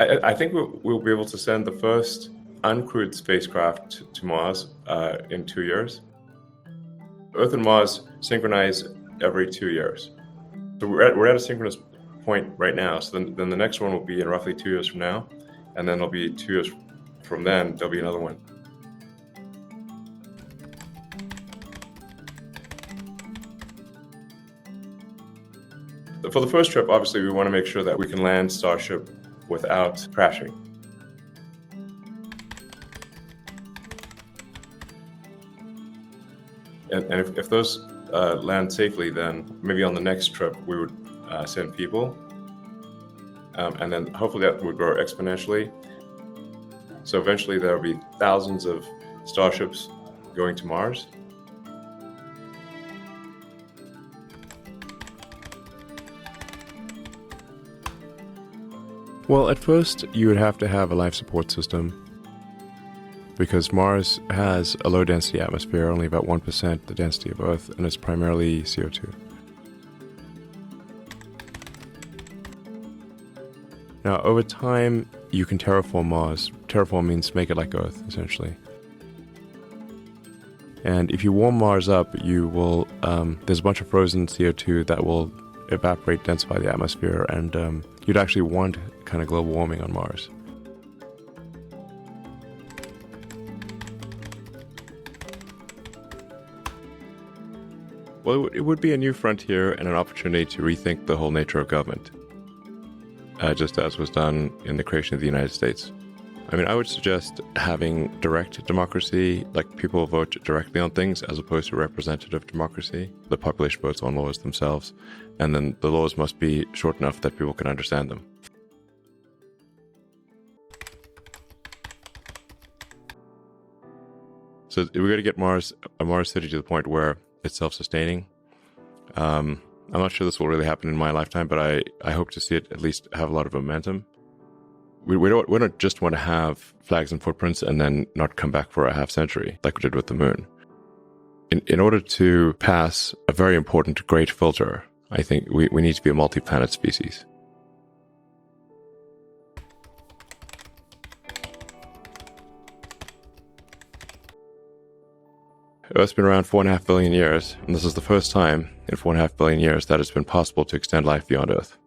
I think we'll be able to send the first uncrewed spacecraft to Mars in 2 years. Earth and Mars synchronize every 2 years. So we're at a synchronous point right now. So then the next one will be in roughly 2 years from now. And then it'll be 2 years from then, there'll be another one. For the first trip, obviously, we want to make sure that we can land Starship without crashing. And if those land safely, then maybe on the next trip we would send people. And then hopefully that would grow exponentially. So eventually there will be thousands of Starships going to Mars. Well, at first, you would have to have a life support system because Mars has a low-density atmosphere, only about 1% the density of Earth, and it's primarily CO2. Now, over time, you can terraform Mars. Terraform means make it like Earth, essentially. And if you warm Mars up, you will, there's a bunch of frozen CO2 that will evaporate, densify the atmosphere, and you'd actually want kind of global warming on Mars. Well, it would be a new frontier and an opportunity to rethink the whole nature of government, just as was done in the creation of the United States. I mean, I would suggest having direct democracy, like people vote directly on things, as opposed to representative democracy. The population votes on laws themselves, and then the laws must be short enough that people can understand them. So we're going to get a Mars city to the point where it's self-sustaining. I'm not sure this will really happen in my lifetime, but I hope to see it at least have a lot of momentum. We don't just want to have flags and footprints and then not come back for a half century like we did with the moon. In order to pass a very important great filter, I think we need to be a multi-planet species. Earth's been around 4.5 billion years, and this is the first time in 4.5 billion years that it's been possible to extend life beyond Earth.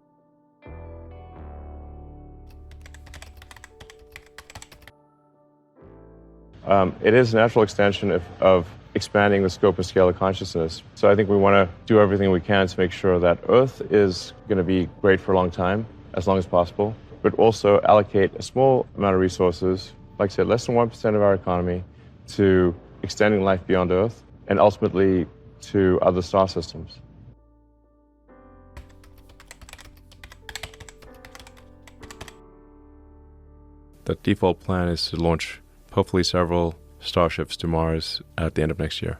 It is a natural extension of expanding the scope and scale of consciousness. So I think we want to do everything we can to make sure that Earth is going to be great for a long time, as long as possible, but also allocate a small amount of resources, like I said, less than 1% of our economy, to extending life beyond Earth and ultimately to other star systems. The default plan is to launch hopefully several starships to Mars at the end of next year.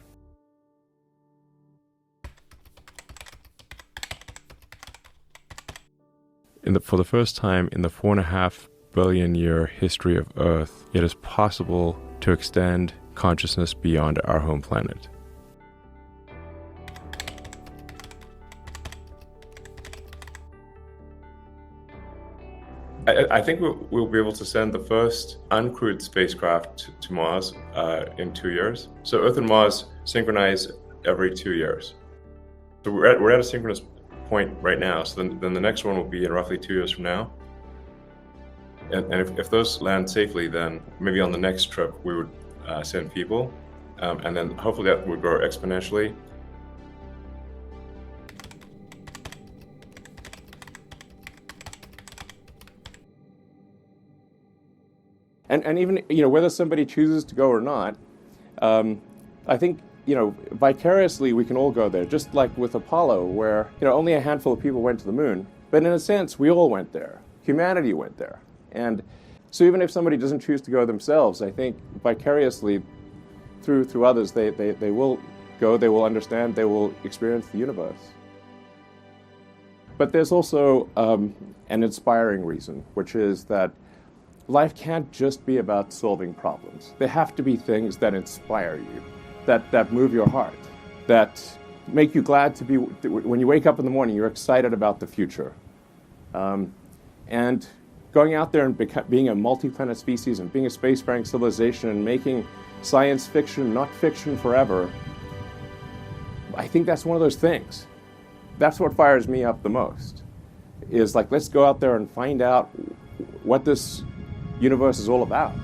For the first time in the 4.5 billion year history of Earth, it is possible to extend consciousness beyond our home planet. I think we'll be able to send the first uncrewed spacecraft to Mars in 2 years. So Earth and Mars synchronize every 2 years. So we're at a synchronous point right now. So then the next one will be in roughly 2 years from now. And if those land safely, then maybe on the next trip we would send people. And then hopefully that would grow exponentially. And even, whether somebody chooses to go or not, I think, vicariously we can all go there, just like with Apollo, where, only a handful of people went to the moon. But in a sense, we all went there. Humanity went there. And so even if somebody doesn't choose to go themselves, I think vicariously through others, they will go, they will understand, they will experience the universe. But there's also an inspiring reason, which is that life can't just be about solving problems. There have to be things that inspire you, that move your heart, that make you glad to be, when you wake up in the morning, you're excited about the future. And going out there and being a multi-planet species and being a spacefaring civilization and making science fiction, not fiction forever, I think that's one of those things. That's what fires me up the most, is like, let's go out there and find out what this universe is all about.